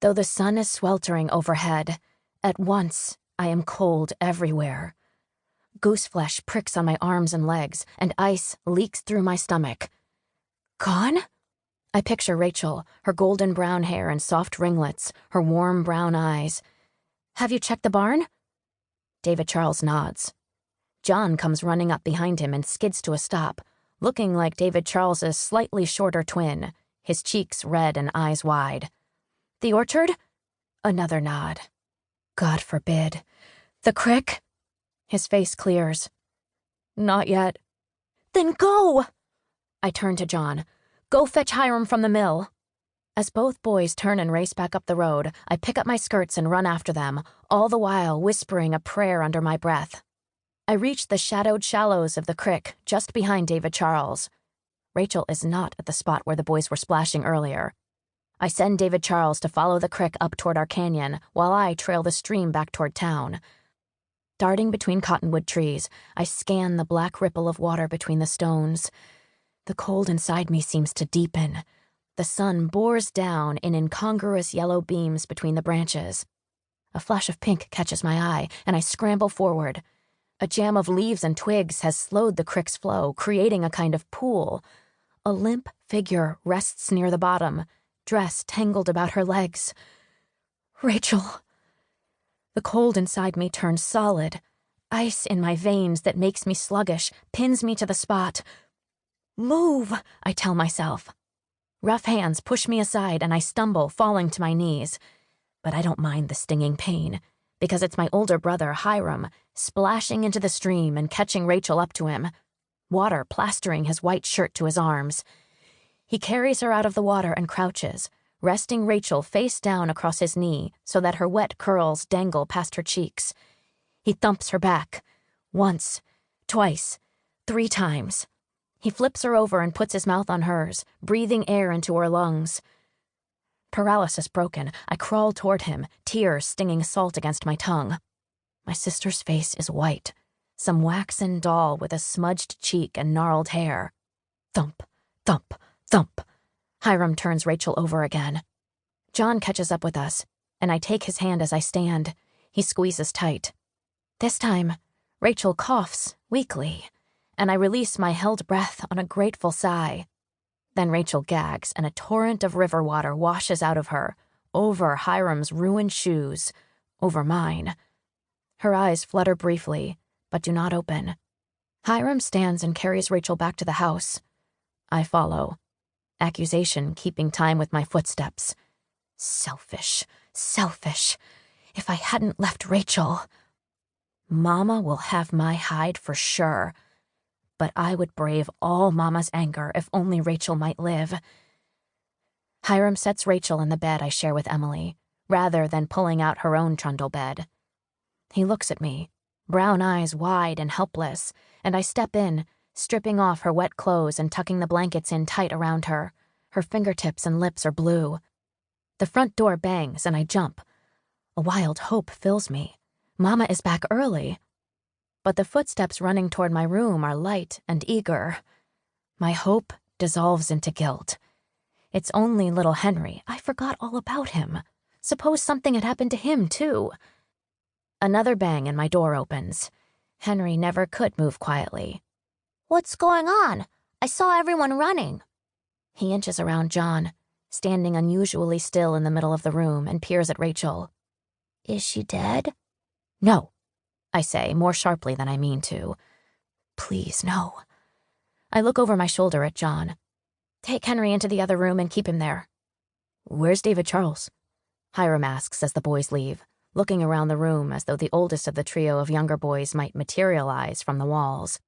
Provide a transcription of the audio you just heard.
Though the sun is sweltering overhead, at once I am cold everywhere. Gooseflesh pricks on my arms and legs, and ice leaks through my stomach. Gone? I picture Rachel, her golden brown hair and soft ringlets, her warm brown eyes. Have you checked the barn? David Charles nods. John comes running up behind him and skids to a stop, looking like David Charles's slightly shorter twin, his cheeks red and eyes wide. The orchard? Another nod. God forbid. The crick? His face clears. Not yet. Then go! I turn to John. Go fetch Hiram from the mill. As both boys turn and race back up the road, I pick up my skirts and run after them, all the while whispering a prayer under my breath. I reach the shadowed shallows of the crick just behind David Charles. Rachel is not at the spot where the boys were splashing earlier. I send David Charles to follow the crick up toward our canyon while I trail the stream back toward town. Darting between cottonwood trees, I scan the black ripple of water between the stones. The cold inside me seems to deepen. The sun bores down in incongruous yellow beams between the branches. A flash of pink catches my eye, and I scramble forward. A jam of leaves and twigs has slowed the crick's flow, creating a kind of pool. A limp figure rests near the bottom, dress tangled about her legs. Rachel. The cold inside me turns solid. Ice in my veins that makes me sluggish pins me to the spot. Move, I tell myself. Rough hands push me aside and I stumble, falling to my knees. But I don't mind the stinging pain, because it's my older brother, Hiram, splashing into the stream and catching Rachel up to him, water plastering his white shirt to his arms. He carries her out of the water and crouches, resting Rachel face down across his knee so that her wet curls dangle past her cheeks. He thumps her back. Once, twice, 3 times. He flips her over and puts his mouth on hers, breathing air into her lungs. Paralysis broken, I crawl toward him, tears stinging salt against my tongue. My sister's face is white, some waxen doll with a smudged cheek and gnarled hair. Thump, thump, thump. Hiram turns Rachel over again. John catches up with us, and I take his hand as I stand. He squeezes tight. This time, Rachel coughs weakly, and I release my held breath on a grateful sigh. Then Rachel gags, and a torrent of river water washes out of her, over Hiram's ruined shoes, over mine. Her eyes flutter briefly, but do not open. Hiram stands and carries Rachel back to the house. I follow, accusation keeping time with my footsteps. Selfish, selfish. If I hadn't left Rachel. Mama will have my hide for sure. But I would brave all Mama's anger if only Rachel might live. Hiram sets Rachel in the bed I share with Emily, rather than pulling out her own trundle bed. He looks at me, brown eyes wide and helpless, and I step in, stripping off her wet clothes and tucking the blankets in tight around her. Her fingertips and lips are blue. The front door bangs and I jump. A wild hope fills me. Mama is back early. But the footsteps running toward my room are light and eager. My hope dissolves into guilt. It's only little Henry. I forgot all about him. Suppose something had happened to him, too. Another bang and my door opens. Henry never could move quietly. What's going on? I saw everyone running. He inches around John, standing unusually still in the middle of the room, and peers at Rachel. Is she dead? No, I say, more sharply than I mean to. Please, no. I look over my shoulder at John. Take Henry into the other room and keep him there. Where's David Charles? Hiram asks as the boys leave, looking around the room as though the oldest of the trio of younger boys might materialize from the walls.